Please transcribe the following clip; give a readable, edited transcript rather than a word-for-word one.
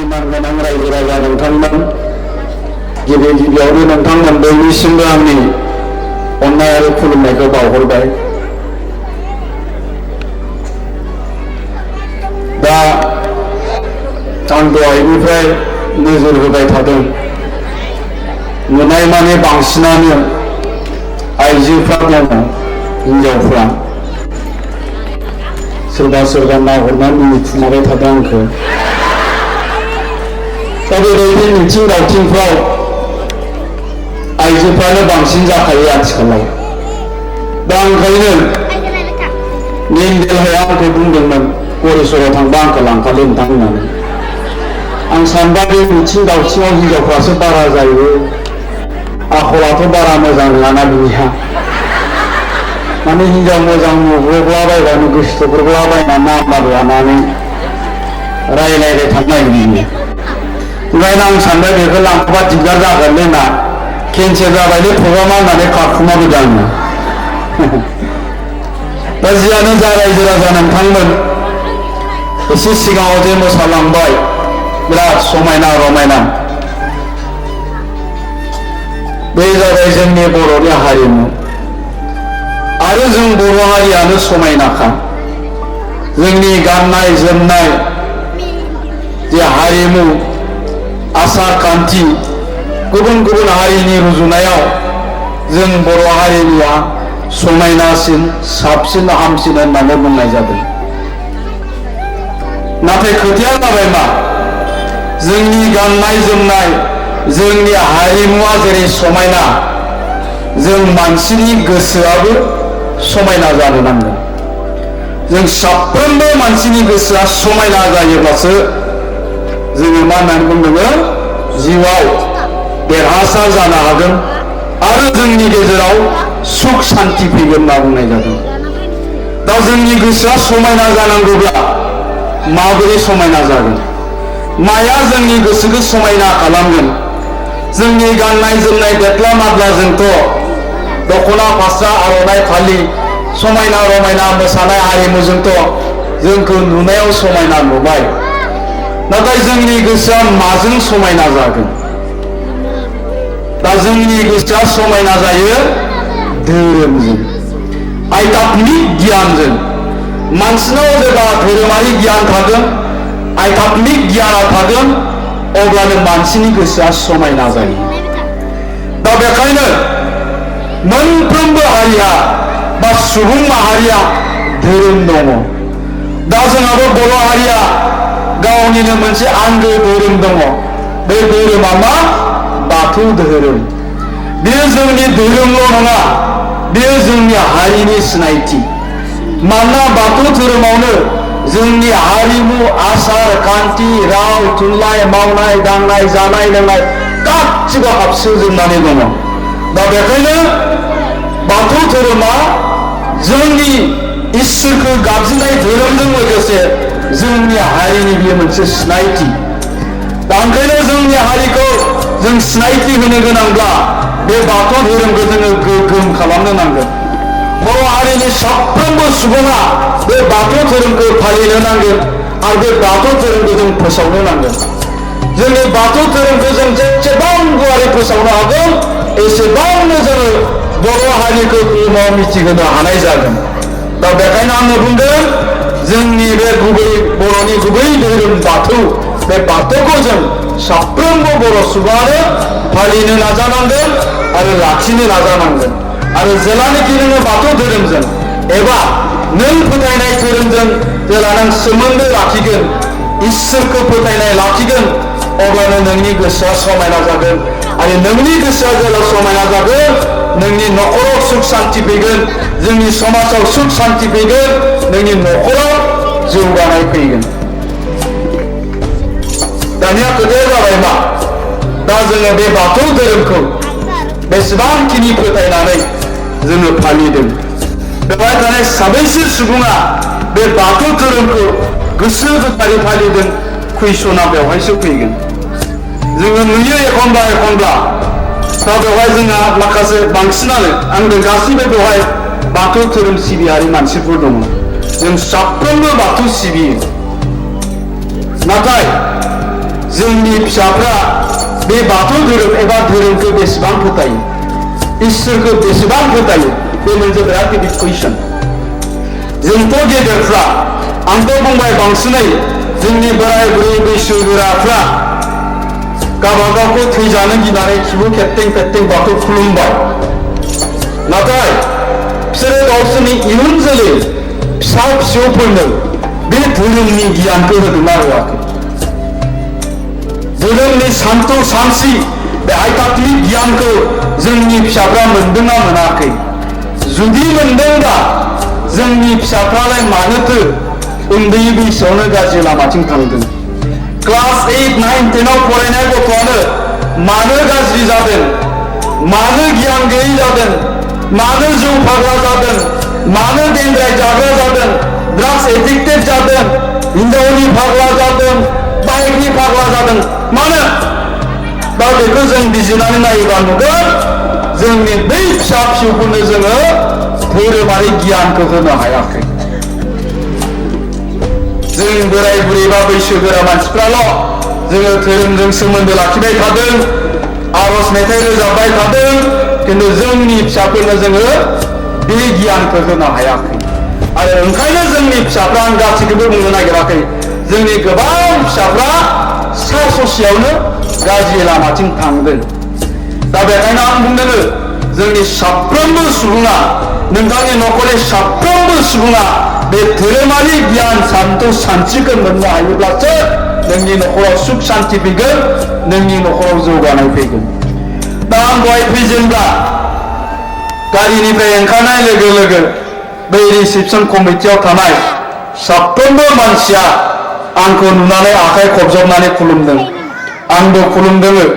सिमांगोनां रायजो राजा नोंथांमोन गिबि गिबियावनो नोंथांमोन बयनिसिमबो आंनि अननाय आरो खुलुमनायखौ बावहरबाय। दा आं दहायनिफ्राय नोजोर होबाय थादों, नुनाय माने बांसिनानो आइजोफ्रा दङ, हिनजावफ्रा सोरबा सोरबा नाहरनानै मिनिखुमाबाय थादों आंखौ। दा बेबायदि मिथिं दावथिंफ्राव आइजोफ्रानो बांसिन जाखायो आथिखालाव। दा ओंखायनो मेन्डेलाया आंखौ बुंदोंमोन गरेस्वराव थांबा आंखौ लांफादो नोंथां होननानै। आं सानबा बे मिथिं दावथिङाव हिनजावफ्रासो बारा जायो, आखलाथ' बारा मोजां नङाना बिनिहा। माने हिनजाव मोजां नुब्रबलाबायबानो गोसोथोब्रबलाबायनानै नाम्बार लानानै रायलायबाय थानो नागिरो। ओंखायनो आं सानबाय बेखौ लांफाबा दिगदार जागोनलै होनना केन्सेल जाबायलै प्रग्रामा होननानै खारखुमाबोदों आङो। दा जियानो जा रायजो राजा नोंथांमोन एसे सिगाङाव जे मोसालांबाय, बिराद समायना रमायना। बे जाबाय जोंनि बर'नि हारिमु आरो जों बर' हारियानो समायनाखा। जोंनि गाननाय जोमनाय जे हारिमु आसार खान्थि गुबुन गुबुन हारिनि रुजुनायाव जों बर' हारिनिया समायनासिन साबसिन हामसिन होननानै बुंनाय जादों। नाथाय खोथाया जाबाय मा, जोंनि गाननाय जोमनाय जोंनि हारिमुवा जेरै समायना, जों मानसिनि गोसोआबो समायना जानो नांगोन। जों साफ्रोमबो मानसिनि गोसोआ समायना जायोब्लासो जोङो मा होननानै बुंदों, जिउआव देरहासार जानो हागोन आरो जोंनि गेजेराव सुख सान्ति फैगोन होनना बुंनाय जादों। दा जोंनि गोसोआ समायना जानांगौब्ला माबोरै समायना जागोन? माया जोंनि गोसोखौ समायना खालामगोन? जोंनि गाननाय जोमनाय देख्ला माब्लाजोंथ' दख'ना फास्रा आर'नाइ फालि समायना रमायना मोसानाय हारिमुजोंथ' जोंखौ नुनायाव समायना नुबाय। नाथाय जोंनि गोसोआ माजों समायना जागोन? दा जोंनि गोसोआ समायना जायो धोरोमजों, आध्यात्मिक गियानजों। मानसिनाव जेब्ला धोरोमारि गियान थागोन, आध्यात्मिक गियाना थागोन, अब्लानो मानसिनि गोसोआ समायना जायो। दा बेखायनो मोनफ्रोमबो हारिया बा सुबुं माहारिया धोरोम दङ। दा जोंहाबो बर' हारिया गावनिनो मोनसे आंगो धोरोम दङ। बे धोरोमा मा? बाथौ धोरोम। बेयो जोंनि धोरोमल' नङा, बेयो जोंनि हारिनि सिनायथि। मानोना बाथौ धोरोमावनो जोंनि हारिमु आसार खान्थि राव थुनलाइ मावनाय दांनाय जानाय लोंनाय गासिबो हाबसोजोबनानै दङ। दा बेखायनो बाथौ धोरोमा जोंनि इसोरखौ गाबज्रिनाय धोरोमजों लोगोसे जोंनि हारिनि बेयो मोनसे सिनायथि। दा ओंखायनो जोंनि हारिखौ जों सिनायथि होनो गोनांब्ला बे बाथौ धोरोमखौ जोङो गोग्गोम खालामनो नांगोन। बर' हारिनि साफ्रोमबो सुबुङा बे बाथौ धोरोमखौ फालिनो नांगोन आरो बे बाथौ धोरोमखौ जों फोसावनो नांगोन। जोंनि बाथौ धोरोमखौ जों जेसेबां गुवारै फोसावनो हागोन एसेबांनो जोङो बर' हारिखौ बुहुमाव मिथिहोनो हानाय जागोन। दा बेखायनो आङो बुंदों, जोंनि बे गुबै बर'नि गुबै धोरोम बाथौ, बे बाथौखौ जों साफ्रोमबो बर' सुबुङानो फालिनो नाजानांगोन आरो लाखिनो नाजानांगोन। आरो जेलानोखि नोङो बाथौ धोरोमजों एबा नों फोथायनाय धोरोमजों जेला नों सोमोन्दो लाखिगोन, इसोरखौ फोथायनाय लाखिगोन, अब्लानो नोंनि गोसोआ समायना जागोन। आरो नोंनि गोसोआ जेला समायना जागोन, नोंनि न'खराव सुख सान्ति फैगोन, जोंनि समाजाव सुख सान्ति फैगोन, नोंनि न'खराव जौगानाय फैगोन। दानिया खोथाया जाबाय मा, दा जोङो बे बाथौ धोरोमखौ बेसेबांखिनि फोथायनानै जोङो फालिदों, बेवहाय थानाय साबैसे सुबुङा बे बाथौ धोरोमखौ गोसो गोथारै फालिदों, कुइसना बेवहायसो फैगोन। जोङो नुयो एखनब्ला एखनब्ला दा बेवहाय जोंहा माखासे बांसिनानो आंजों गासैबो बेवहाय बाथौ धोरोम सिबियारि मानसिफोर दङ। जों साफ्रोमबो बाथौ सिबियो। नाथाय जोंनि फिसाफ्रा बे बाथौ धोरोम एबा धोरोमखौ बेसेबां फोथायो, इसोरखौ बेसेबां फोथायो, बे मोनसे बिराद गिदिर कुइसन। जोंथ' गेदेरफ्रा, आंथ' बुंबाय बांसिनै जोंनि बोराय बुरै बैसोगोराफ्रा गावबागावखौ थैजानो गिनानै खिबु खेबथें खेबथें बाथौ खुलुमबाय। नाथाय बिसोरो गावसोरनि इयुन जोलै फिसा फिसौफोरनो बे धोरोमनि गियानखौ होदोंना होआखै? धोरोमनि सान्थौ सानस्रि बे आध्यात्मिक गियानखौ जोंनि फिसाफ्रा मोनदोंना मोनाखै? जुदि मोनदोंबा जोंनि फिसाफ्रालाय मानोथो उन्दै बैसोआवनो गाज्रि लामाथिं थांदों? क्लास 8, 9, 10 फरायनाय गथ'आनो मानो गाज्रि जादों? मानो गियान गैयै जादों? मानो जौ फाग्ला जादों? मानो गेंद्राय जाग्रा जादों? ड्राग्स एडिक्टेड जादों? हिन्जावनि फाग्ला जादों? बाइकनि फाग्ला जादों? मानो? दा बेखौ जों बिजिरनानै नायोबा नुगोन जोंनि बै फिसा फिसौफोरनो जोङो धोरोमारि गियानखौ होनो हायाखै। जों बोराय बुरै बा बैसोगोरा मानसिफ्राल' जोङो धोरोमजों सोमोन्दो लाखिबाय थादों, आरज मेथाइ रोजाबबाय थादों, किन्तु जोंनि फिसाफोरनो जोङो बे गियानखौ होनो हायाखै। आरो ओंखायनो जोंनि फिसाफ्रा, आं गासैखौबो बुंनो नागिराखै, जोंनि गोबां फिसाफ्रा सा ससेयावनो गाज्रि लामाथिं थांदों। दा बेखायनो आं बुंदों जोंनि साफ्रोमबो सुबुङा, नोंथांनि न'खरनि साफ्रोमबो सुबुङा बे धोरोमारि गियान सान्थौ सानस्रिखौ मोननो हायोब्लासो नोंनि न'खराव सुख शान्ति फैगोन, नोंनि न'खराव जौगानाय फैगोन। दा आं दहाय फैजेनब्ला गारिनिफ्राय ओंखारनाय लोगो लोगो बै रिसेपसन कमिटियाव थानाय साफ्रोमबो मानसिया आंखौ नुनानै आखाइ खबजबनानै खुलुमदों। आंबो खुलुमदों।